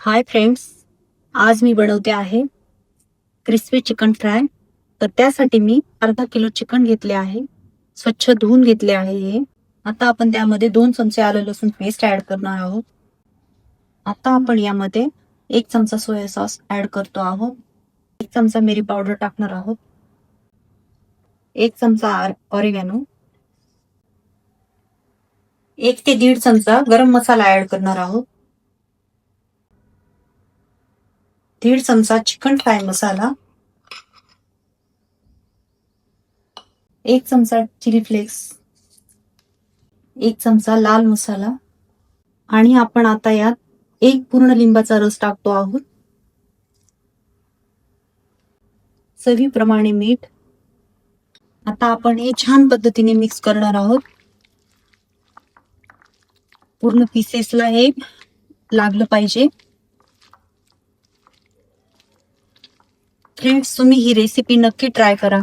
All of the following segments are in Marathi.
हाय फ्रेंड्स, आज मी बनवते आहे क्रिस्पी चिकन फ्राय. तर त्यासाठी मी अर्धा किलो चिकन घेतले आहे. स्वच्छ धुवून घेतले आहे हे. आता आपण त्यामध्ये 2 चमचे आलं लसूण पेस्ट ऍड करणार आहोत. आता आपण यामध्ये 1 चमचा सोया सॉस ऍड करतो आहोत. 1 चमचा मिरी पावडर टाकणार आहोत. 1 चमचा ऑरिगॅनो, 1 ते 1.5 चमचा गरम मसाला ऍड करणार आहोत. 1.5 चमचा चिकन फ्राय मसाला, 1 चमचा चिली फ्लेक्स, 1 चमचा लाल मसाला आणि आपण आता यात 1 पूर्ण लिंबाचा रस टाकतो आहोत. चवीप्रमाणे मीठ. आता आपण हे छान पद्धतीने मिक्स करणार आहोत. पूर्ण पीसेसला हे लागलं पाहिजे. फ्रेंड्स, तुम्ही ही रेसिपी नक्की ट्राय करा.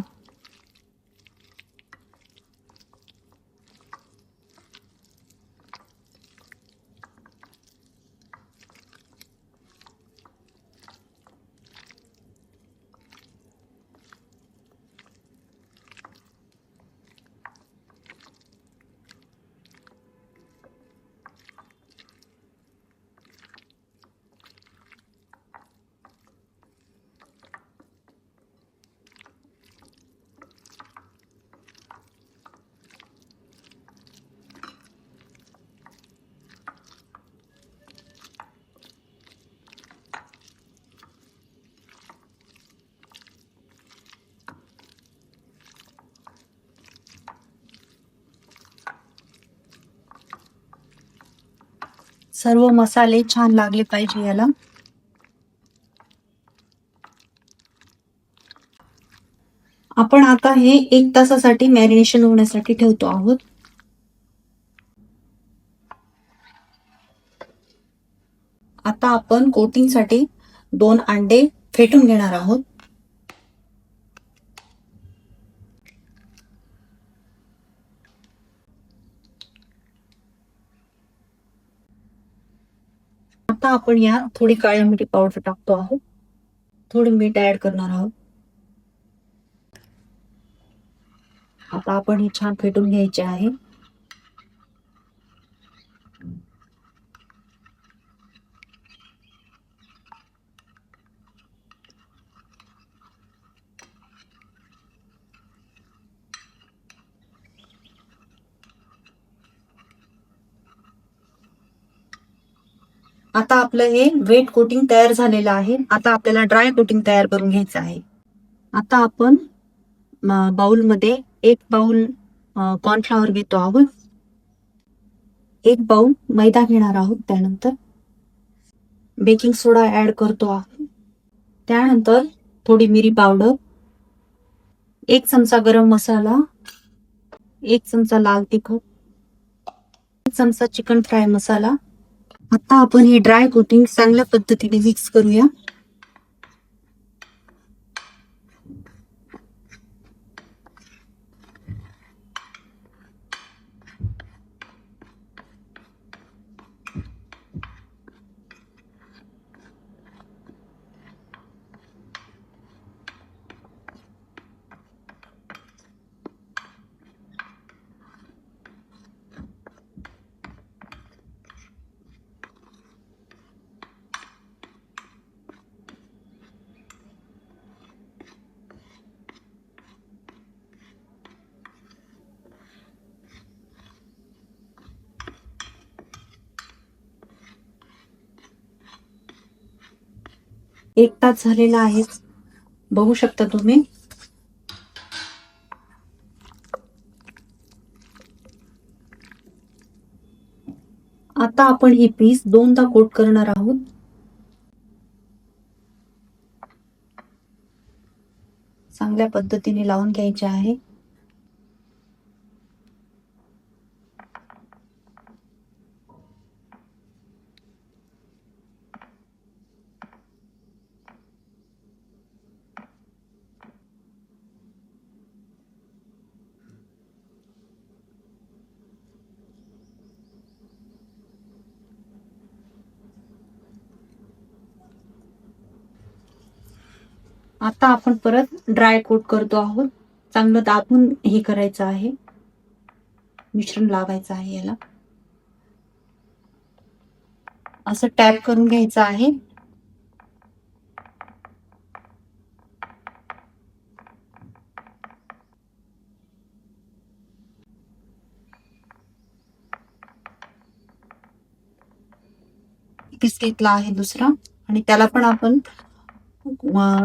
सर्व मसाले छान लागले पाहिजे याला. आपण आता हे 1 तासासाठी मॅरिनेशन होण्यासाठी ठेवतो आहोत. आता आपण कोटिंगसाठी 2 अंडे फेटून घेणार आहोत. आता आपण या थोडी काळी मिरी पावडर टाकतो आहोत. थोडी मीठ ऍड करणार आहोत. आता आपण हे छान फेटून घ्यायचे आहे. आता आपलं हे वेट कोटिंग तयार झालेलं आहे. आता आपल्याला ड्राय कोटिंग तयार करून घ्यायचं आहे. आता आपण बाउलमध्ये 1 बाउल कॉर्नफ्लॉवर घेतो आहोत. 1 बाउल मैदा घेणार आहोत. त्यानंतर बेकिंग सोडा ऍड करतो आहोत. त्यानंतर थोडी मिरी पावडर, 1 चमचा गरम मसाला, 1 चमचा लाल तिखट, 1 चमचा चिकन फ्राय मसाला. आता आपण ही ड्राय कोटिंग चांगल्या पद्धतीने मिक्स करूया. एक तास झालेला आहे, बघू शकता तुम्ही. आता आपण ही पीस 2दा कोट करणार आहोत. चांगल्या पद्धतीने लावून घ्यायचे आहे. आता आपण परत ड्राय कोट करतो आहोत. चांगलं दाबून हे करायचं आहे, मिश्रण लावायचं आहे. याला असं टॅप करून घ्यायचं आहे. पीस घेतला आहे दुसरा आणि त्याला पण आपण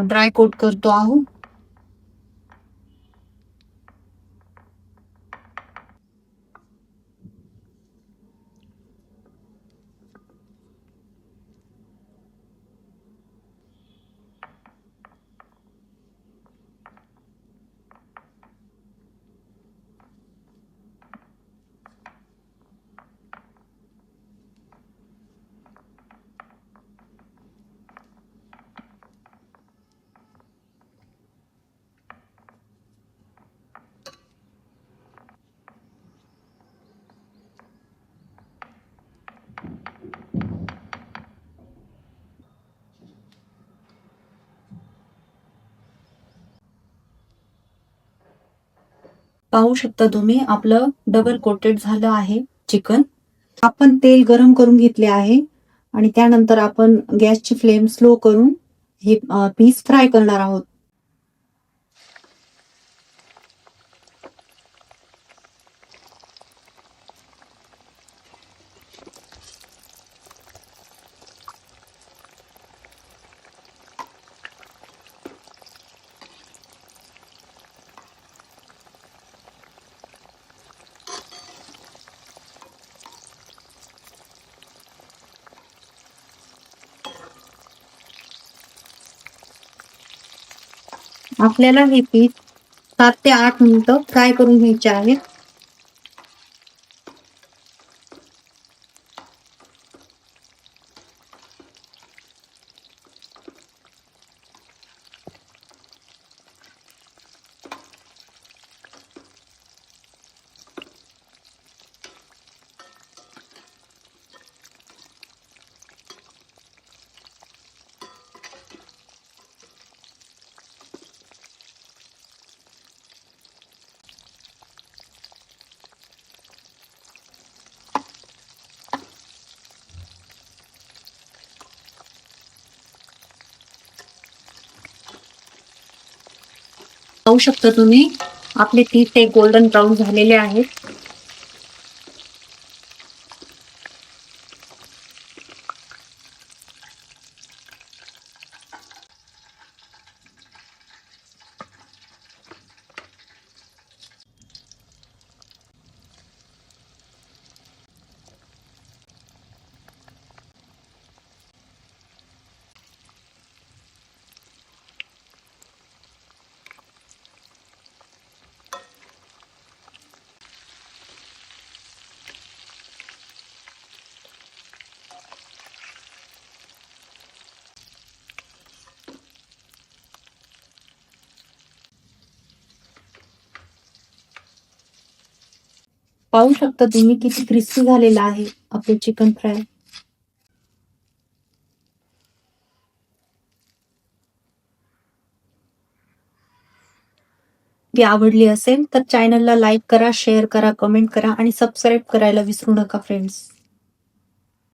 ड्राय कोट करतो आहोत. पाहू शकता तुम्ही, आपलं डबल कोटेड झालं आहे चिकन. आपण तेल गरम करून घेतले आहे आणि त्यानंतर आपण गॅसची फ्लेम स्लो करून हे पीस फ्राय करणार आहोत. आपल्याला हे पीस 7 ते 8 मिनिटं फ्राय करून घ्यायचे आहे. पाहू शकता तुम्ही, आपले पीस ते गोल्डन ब्राऊन झालेले आहेत. पाहू शकता तुम्ही किती क्रिस्पी झालेला आहे आपले चिकन फ्राय. ती आवडली असेल तर चॅनलला लाईक करा, शेअर करा, कमेंट करा आणि सबस्क्राईब करायला विसरू नका फ्रेंड्स.